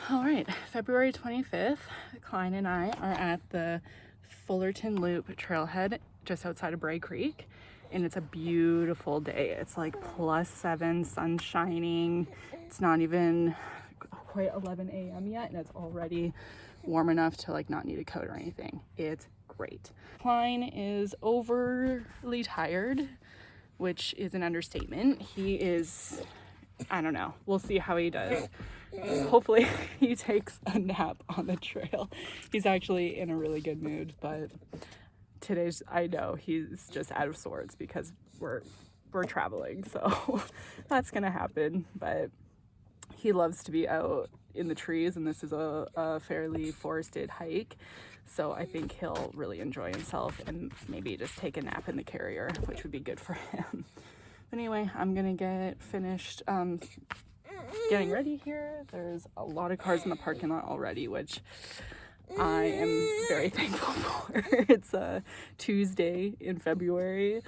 All right, February 25th, Klein and I are at the Fullerton Loop trailhead just outside of Bray Creek, and it's a beautiful day. It's like +7, sun shining. It's not even quite 11 a.m. yet, and it's already warm enough to like not need a coat or anything. It's great. Klein is overly tired, which is an understatement. He is, I don't know, we'll see how he does. Hopefully he takes a nap on the trail. He's actually in a really good mood, but today's, I know he's just out of sorts because we're traveling, so that's gonna happen. But he loves to be out in the trees, and this is a fairly forested hike, so I think he'll really enjoy himself and maybe just take a nap in the carrier, which would be good for him. But anyway, I'm gonna get finished getting ready here. There's a lot of cars in the parking lot already, which I am very thankful for. It's a Tuesday in February,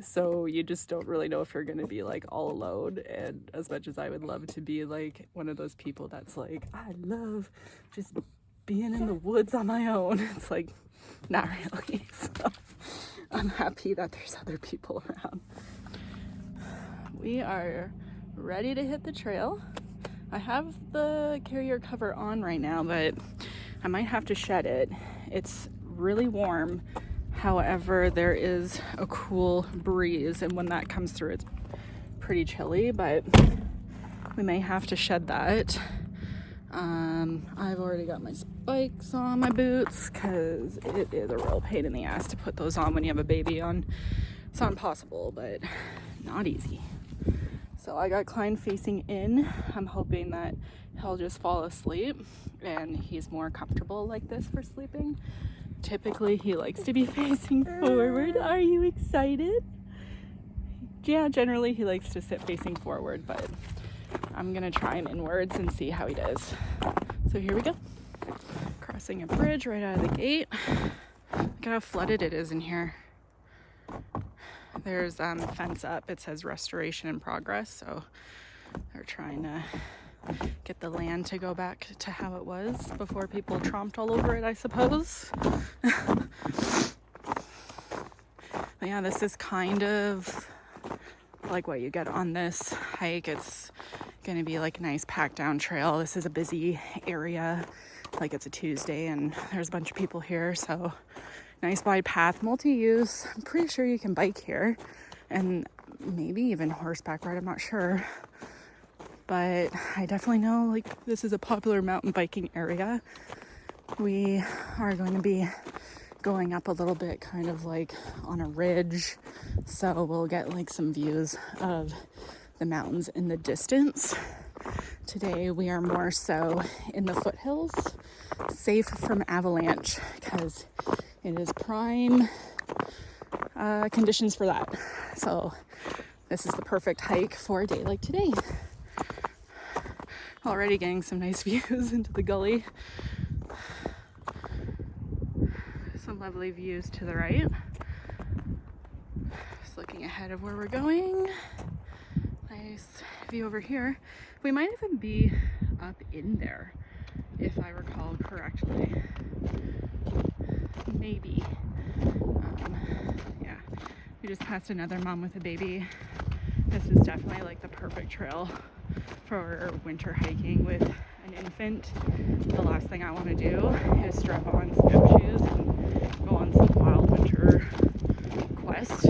so you just don't really know if you're gonna be like all alone. And as much as I would love to be like one of those people that's like, I love just being in the woods on my own, it's like not really. So I'm happy that there's other people around. We are ready to hit the trail. I have the carrier cover on right now, but I might have to shed it. It's really warm. However, there is a cool breeze, and when that comes through, it's pretty chilly, but we may have to shed that. I've already got my spikes on my boots because it is a real pain in the ass to put those on when you have a baby on. It's not impossible, but not easy. So I got Klein facing in. I'm hoping that he'll just fall asleep and he's more comfortable like this for sleeping. Typically he likes to be facing forward. Are you excited? Yeah, generally he likes to sit facing forward, but I'm gonna try him inwards and see how he does. So here we go. Crossing a bridge right out of the gate. Look at how flooded it is in here. There's fence up. It says restoration in progress, so they're trying to get the land to go back to how it was before people tromped all over it, I suppose. But yeah, this is kind of like what you get on this hike. It's gonna be like a nice packed down trail. This is a busy area, like it's a Tuesday and there's a bunch of people here, so nice wide path, multi-use. I'm pretty sure you can bike here and maybe even horseback ride, I'm not sure. But I definitely know like this is a popular mountain biking area. We are going to be going up a little bit kind of like on a ridge, so we'll get like some views of the mountains in the distance. Today we are more so in the foothills, safe from avalanche because it is prime conditions for that. So this is the perfect hike for a day like today. Already getting some nice views into the gully. Some lovely views to the right. Just looking ahead of where we're going. Nice view over here. We might even be up in there, if I recall correctly. Maybe. Yeah, we just passed another mom with a baby. This is definitely like the perfect trail for winter hiking with an infant. The last thing I want to do is strap on snowshoes and go on some wild winter quest.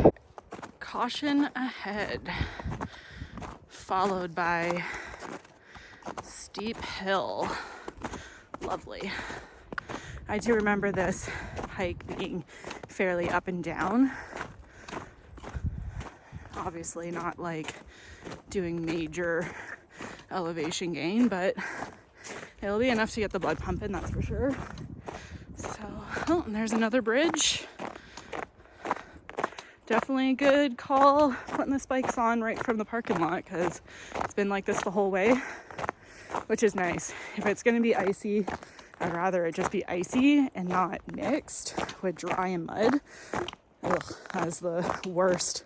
Caution ahead, followed by steep hill. Lovely. I do remember this hike being fairly up and down. Obviously not like doing major elevation gain, but it'll be enough to get the blood pumping, that's for sure. So, oh, and there's another bridge. Definitely a good call putting the spikes on right from the parking lot because it's been like this the whole way, which is nice. If it's going to be icy, I'd rather it just be icy and not mixed with dry and mud. Ugh, that's the worst.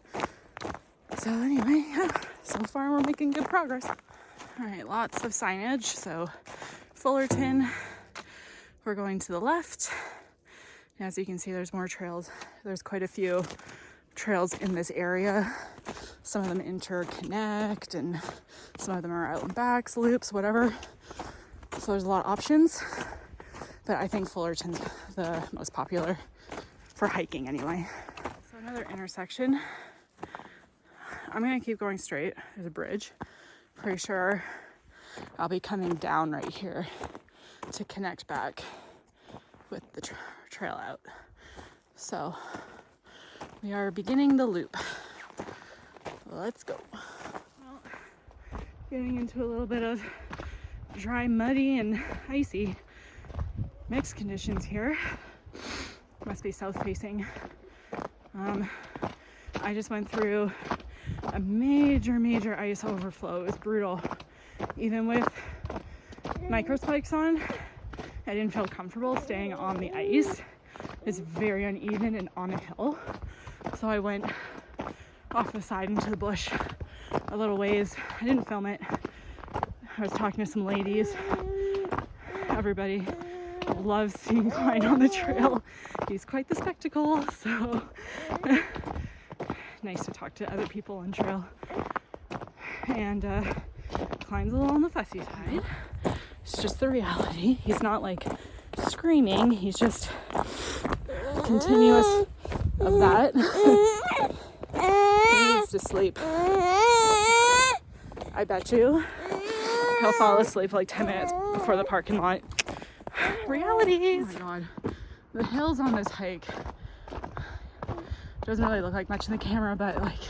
So anyway, yeah, so far we're making good progress. All right, lots of signage. So Fullerton. We're going to the left. And as you can see, there's more trails. There's quite a few trails in this area. Some of them interconnect and some of them are out and backs, loops, whatever. So there's a lot of options, but I think Fullerton's the most popular for hiking anyway. So another intersection. I'm gonna keep going straight. There's a bridge. Pretty sure I'll be coming down right here to connect back with the trail out. So we are beginning the loop. Let's go. Well, getting into a little bit of dry, muddy, and icy mixed conditions here. Must be south facing. I just went through a major ice overflow. It was brutal. Even with micro spikes on, I didn't feel comfortable staying on the ice. It's very uneven and on a hill. So I went off the side into the bush a little ways. I didn't film it. I was talking to some ladies. Everybody loves seeing Klein on the trail. He's quite the spectacle, so nice to talk to other people on trail. And Klein's a little on the fussy side. It's just the reality. He's not like screaming, he's just continuous of that. He needs to sleep. I bet you he'll fall asleep like 10 minutes before the parking lot. Realities. Oh my god. The hills on this hike doesn't really look like much in the camera, but like,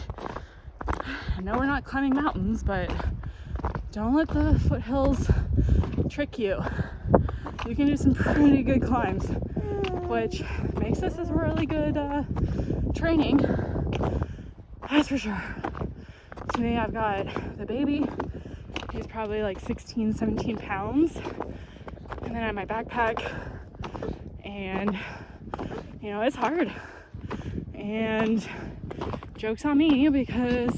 I know we're not climbing mountains, but don't let the foothills trick you. You can do some pretty good climbs, which makes this a really good training. That's for sure. To me, I've got the baby. He's probably like 16, 17 pounds. And then I have my backpack. And, you know, it's hard. And joke's on me because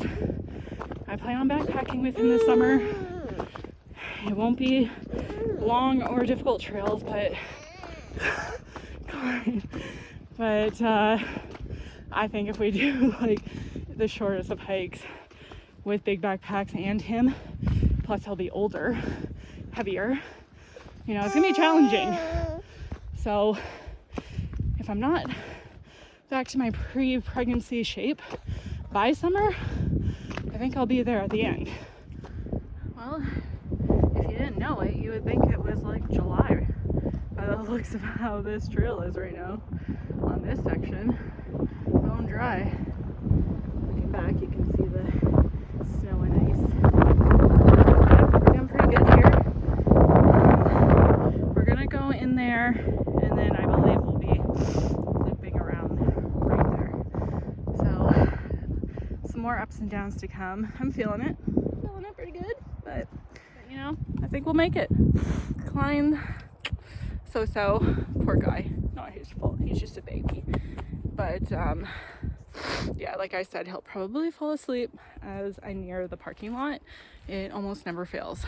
I plan on backpacking with him this summer. It won't be long or difficult trails, but I think if we do like the shortest of hikes with big backpacks and him, plus he'll be older, heavier, you know, it's gonna be challenging. So if I'm not back to my pre-pregnancy shape by summer, I think I'll be there at the end. Well, if you didn't know it, you would think it was like July by the looks of how this trail is right now on this section. Bone dry. Looking back, you can see the snow and ice. We're doing pretty good here. We're gonna go in there, and then I believe we'll be looping around right there. So, some more ups and downs to come. I'm feeling it. Feeling it pretty good, but you know, I think we'll make it. Klein, so-so, poor guy. Not his fault, he's just a baby. But yeah, like I said, he'll probably fall asleep as I near the parking lot. It almost never fails.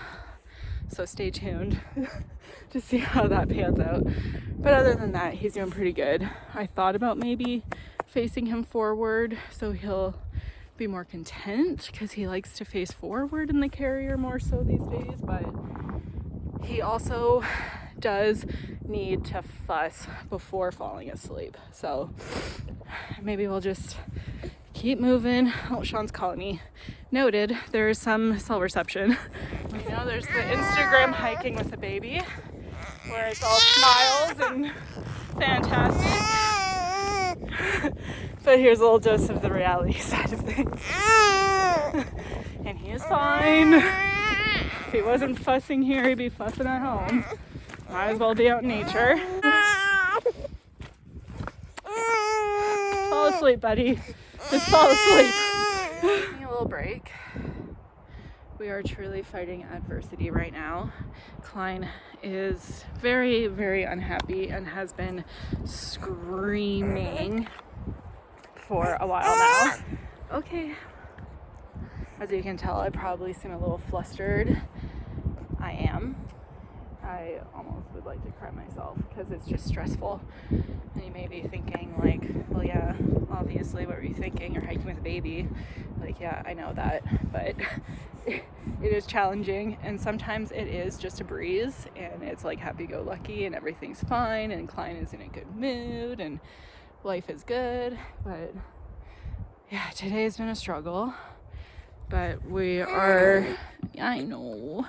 So stay tuned to see how that pans out. But other than that, he's doing pretty good. I thought about maybe facing him forward so he'll be more content, because he likes to face forward in the carrier more so these days, but he also does need to fuss before falling asleep. So maybe we'll just keep moving. Oh, Sean's calling me. Noted, there's some cell reception. You know, there's the Instagram hiking with the baby, where it's all smiles and fantastic. But here's a little dose of the reality side of things. And he is fine. If he wasn't fussing here, he'd be fussing at home. Might as well be out in nature. Fall asleep, buddy. Just fall asleep. Taking a little break. We are truly fighting adversity right now. Klein is very, very unhappy and has been screaming for a while now. Okay. As you can tell, I probably seem a little flustered. I am. I almost would like to cry myself because it's just stressful. And you may be thinking like, well, yeah, obviously, what were you thinking? You're hiking with a baby. Like, yeah, I know that, but it is challenging, and sometimes it is just a breeze and it's like happy-go-lucky and everything's fine and Klein is in a good mood and life is good. But yeah, today's been a struggle, but we are, I know,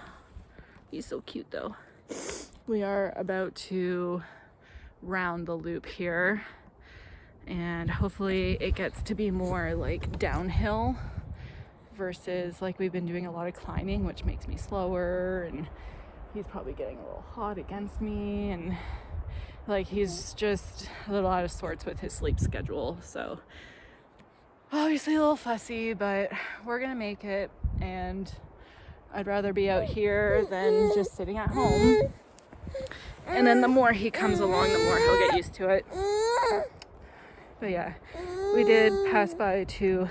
he's so cute though. We are about to round the loop here, and hopefully it gets to be more like downhill versus like we've been doing a lot of climbing, which makes me slower, and he's probably getting a little hot against me, and like he's just a little out of sorts with his sleep schedule. So obviously a little fussy, but we're gonna make it, and I'd rather be out here than just sitting at home. And then the more he comes along, the more he'll get used to it. But yeah, we did pass by two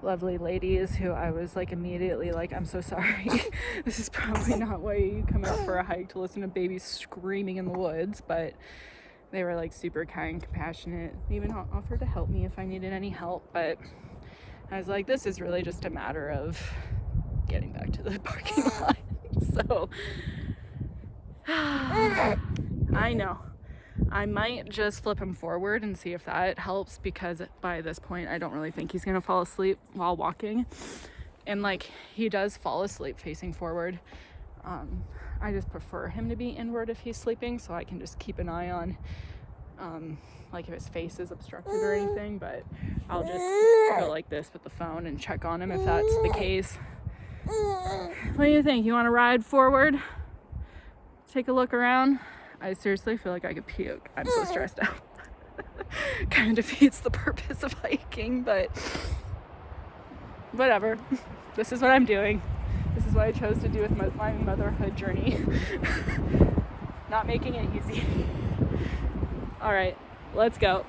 lovely ladies who I was like immediately like, I'm so sorry. This is probably not why you come out for a hike, to listen to babies screaming in the woods. But they were like super kind, compassionate. They even offered to help me if I needed any help. But I was like, this is really just a matter of getting back to the parking lot. So I know I might just flip him forward and see if that helps, because by this point I don't really think he's gonna fall asleep while walking, and like he does fall asleep facing forward. I just prefer him to be inward if he's sleeping, so I can just keep an eye on like if his face is obstructed or anything. But I'll just go like this with the phone and check on him if that's the case. What do you think? You want to ride forward? Take a look around? I seriously feel like I could puke. I'm so stressed out. Kind of defeats the purpose of hiking, but whatever. This is what I'm doing. This is what I chose to do with my motherhood journey. Not making it easy. All right, let's go.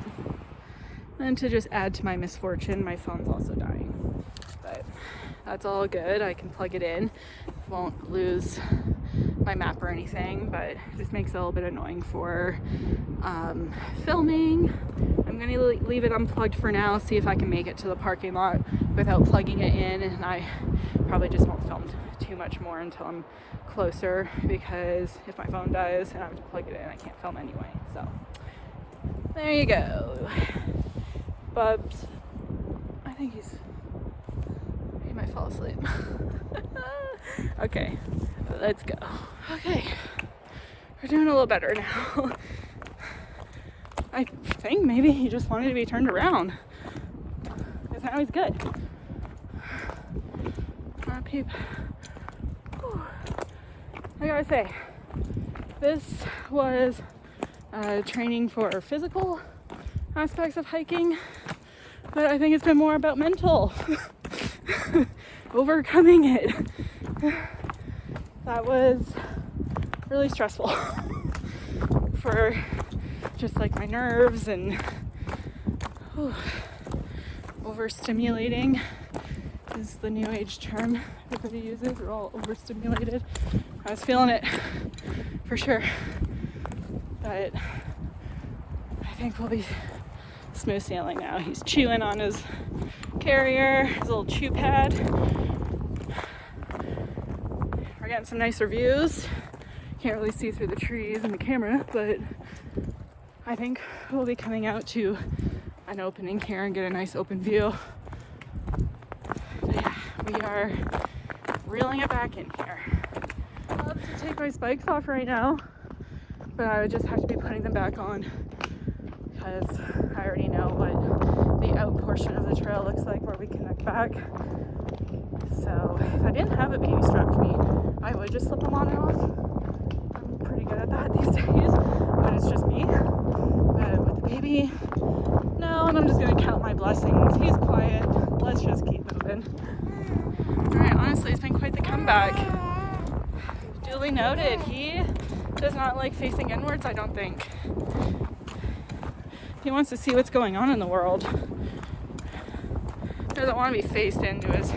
And to just add to my misfortune, my phone's also dying. But that's all good. I can plug it in. Won't lose my map or anything, but it just makes it a little bit annoying for filming. I'm gonna leave it unplugged for now, see if I can make it to the parking lot without plugging it in, and I probably just won't film too much more until I'm closer, because if my phone dies and I have to plug it in, I can't film anyway. So there you go. Bubs, I think he might fall asleep. Okay, let's go. Okay, we're doing a little better now. I think maybe he just wanted to be turned around, because now he's good. Peep. Whew. I gotta say, this was training for physical aspects of hiking, but I think it's been more about mental. Overcoming it. That was really stressful for just like my nerves, and overstimulating is the new age term everybody uses. We're all overstimulated. I was feeling it for sure, but I think we'll be smooth sailing now. He's chewing on his carrier, his little chew pad. We're getting some nicer views. Can't really see through the trees in the camera, but I think we'll be coming out to an opening here and get a nice open view. But yeah, we are reeling it back in here. I'll have to take my spikes off right now, but I would just have to be putting them back on, because I already know what the out portion of the trail looks like where we connect back. So if I didn't have a baby strapped to me, I would just slip them on and off. I'm pretty good at that these days, but it's just me. But with the baby, no, and I'm just gonna count my blessings. He's quiet. Let's just keep moving. Alright, honestly, it's been quite the comeback. Duly noted. He does not like facing inwards, I don't think. He wants to see what's going on in the world. He doesn't want to be faced into his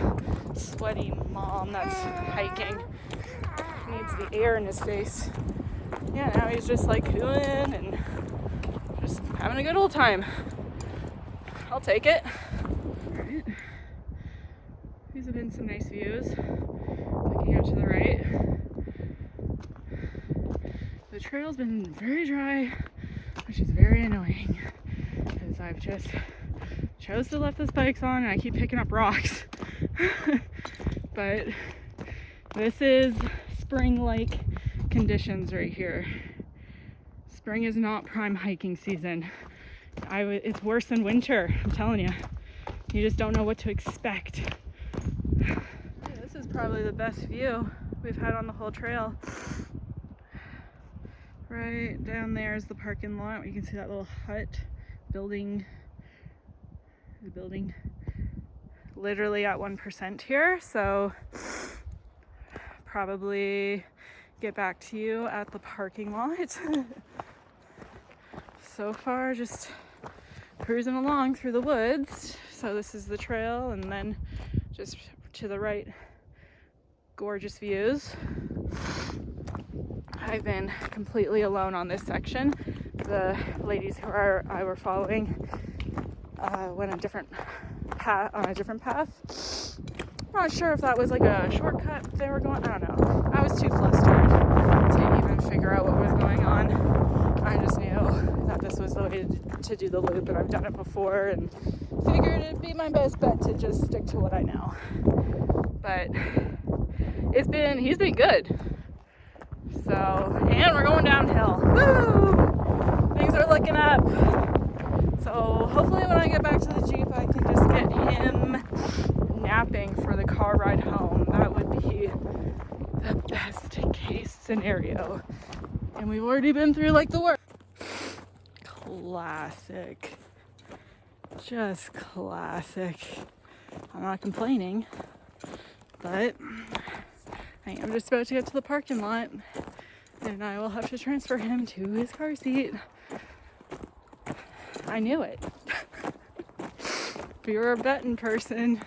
sweaty mom that's hiking. He needs the air in his face. Yeah, now he's just like cooling and just having a good old time. I'll take it. Alright. These have been some nice views. Looking out to the right. The trail's been very dry, which is very annoying because I've just chose to let this bike on and I keep picking up rocks. But this is spring-like conditions right here. Spring is not prime hiking season. It's worse than winter, I'm telling you. You just don't know what to expect. This is probably the best view we've had on the whole trail. Right down there is the parking lot. You can see that little hut building. The building literally at 1% here, so probably get back to you at the parking lot. So far, just cruising along through the woods. So this is the trail, and then just to the right, gorgeous views. I've been completely alone on this section. The ladies who I were following went a different path, on a different path. I'm not sure if that was like a shortcut they were going. I don't know. I was too flustered to even figure out what was going on. I just knew that this was the way to do the loop, and I've done it before, and figured it'd be my best bet to just stick to what I know. But he's been good. So, and we're going downhill. Woo! Things are looking up. So hopefully when I get back to the Jeep, I can just get him napping for the car ride home. That would be the best case scenario. And we've already been through like the worst. Classic. Just classic. I'm not complaining, but I am just about to get to the parking lot, and I will have to transfer him to his car seat. I knew it. If you were a betting person,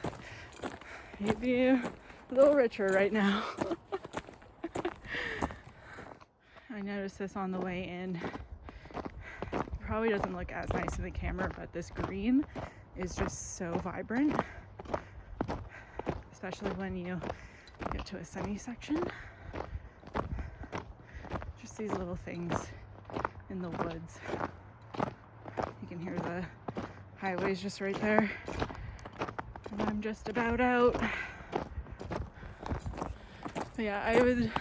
you'd be a little richer right now. I noticed this on the way in. Probably doesn't look as nice in the camera, but this green is just so vibrant, especially when you get to a sunny section. Just these little things in the woods. You can hear the highways just right there. And I'm just about out. But yeah, I would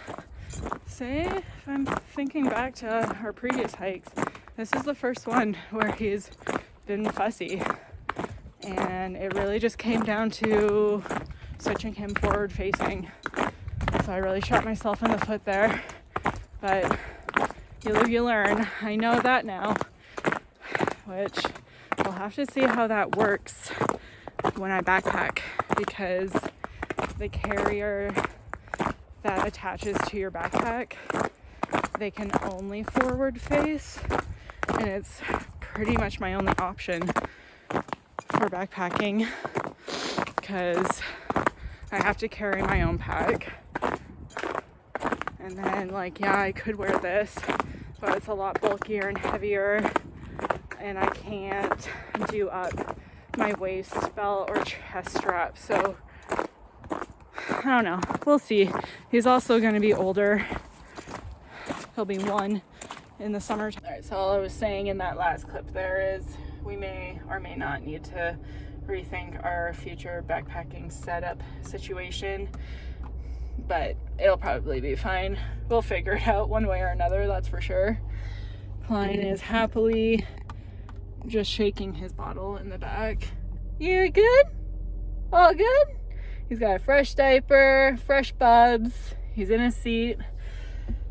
say, if I'm thinking back to our previous hikes, this is the first one where he's been fussy. And it really just came down to switching him forward facing. So I really shot myself in the foot there. But you live, you learn. I know that now. Which we'll have to see how that works when I backpack, because the carrier that attaches to your backpack, they can only forward face, and it's pretty much my only option for backpacking because I have to carry my own pack. And then, like, yeah, I could wear this, but it's a lot bulkier and heavier, and I can't do up my waist belt or chest strap. So I don't know, we'll see. He's also going to be older. He'll be 1 in the summer. All right, so all I was saying in that last clip there is we may or may not need to rethink our future backpacking setup situation, but it'll probably be fine. We'll figure it out one way or another, that's for sure. Klein is happily just shaking his bottle in the back. You good? All good? He's got a fresh diaper, fresh bubs. He's in his seat.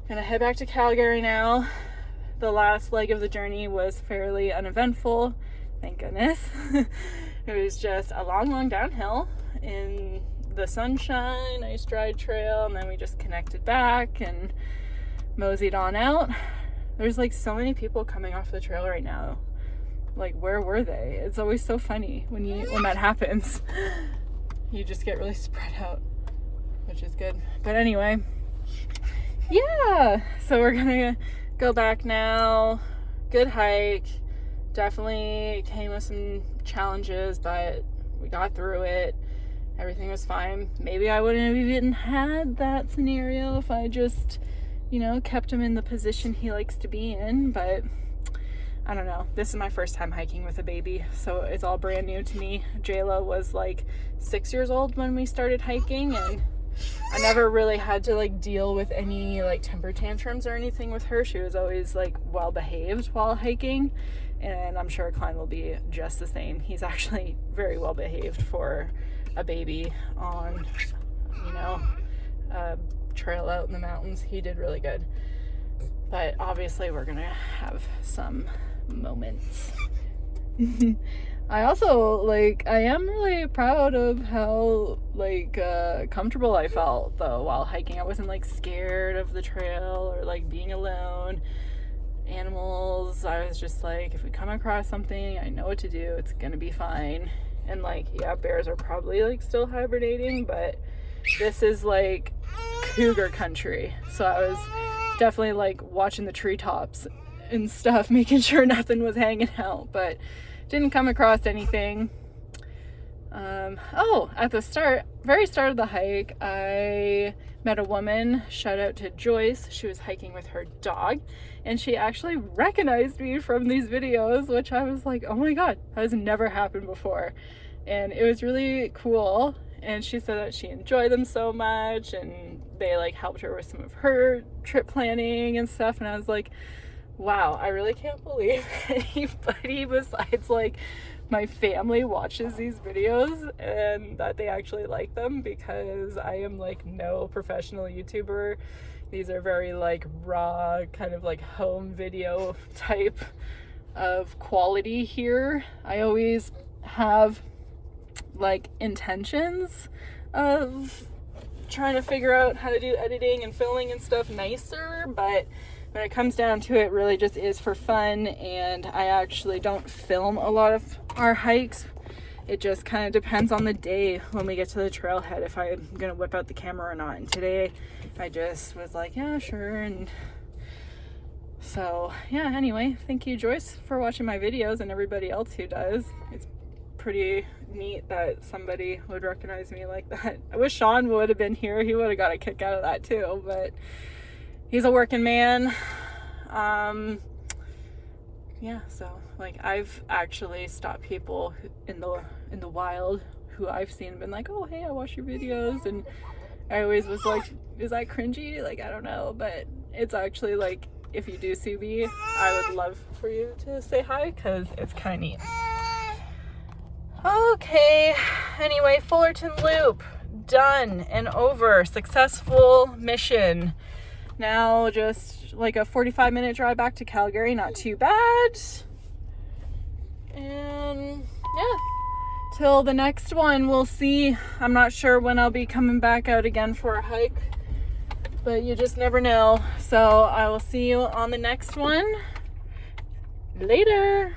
Gonna head back to Calgary now. The last leg of the journey was fairly uneventful, thank goodness. It was just a long downhill in the sunshine, nice dry trail, and then we just connected back and moseyed on out. There's like so many people coming off the trail right now. Like, where were they? It's always so funny when that happens. You just get really spread out, which is good. But anyway, yeah, so we're gonna go back now. Good hike. Definitely came with some challenges, but we got through it. Everything was fine. Maybe I wouldn't have even had that scenario if I just, you know, kept him in the position he likes to be in, but I don't know. This is my first time hiking with a baby, so it's all brand new to me. Jayla was like 6 years old when we started hiking, and I never really had to like deal with any like temper tantrums or anything with her. She was always like well behaved while hiking, and I'm sure Klein will be just the same. He's actually very well behaved for a baby on, you know, a trail out in the mountains. He did really good, but obviously we're gonna have some moments. I also, like, I am really proud of how, like, comfortable I felt, though, while hiking. I wasn't, like, scared of the trail or, like, being alone. Animals, I was just like, if we come across something, I know what to do. It's gonna be fine. And, like, yeah, bears are probably, like, still hibernating, but this is, like, cougar country. So I was definitely, like, watching the treetops and stuff, making sure nothing was hanging out, but didn't come across anything. At the very start of the hike, I met a woman. Shout out to Joyce. She was hiking with her dog, and she actually recognized me from these videos, which I was like, oh my god, that has never happened before. And it was really cool. And she said that she enjoyed them so much, and they like helped her with some of her trip planning and stuff. And I was like, wow, I really can't believe anybody besides like my family watches these videos and that they actually like them, because I am like no professional YouTuber. These are very like raw, kind of like home video type of quality here. I always have like intentions of trying to figure out how to do editing and filming and stuff nicer, but when it comes down to it, really just is for fun. And I actually don't film a lot of our hikes. It just kind of depends on the day when we get to the trailhead if I'm gonna whip out the camera or not. And today I just was like, yeah, sure. And so yeah, anyway, thank you, Joyce, for watching my videos, and everybody else who does. It's pretty neat that somebody would recognize me like that. I wish Sean would have been here. He would have got a kick out of that too, but he's a working man. Yeah, so like I've actually stopped people in the wild who I've seen and been like, oh hey, I watch your videos, and I always was like, is that cringy? Like, I don't know, but it's actually like, if you do see me, I would love for you to say hi, because it's kind of neat. Okay, anyway, Fullerton Loop, done and over. Successful mission. Now just like a 45-minute drive back to Calgary, not too bad. And yeah, till the next one, we'll see. I'm not sure when I'll be coming back out again for a hike, but you just never know. So I will see you on the next one. Later.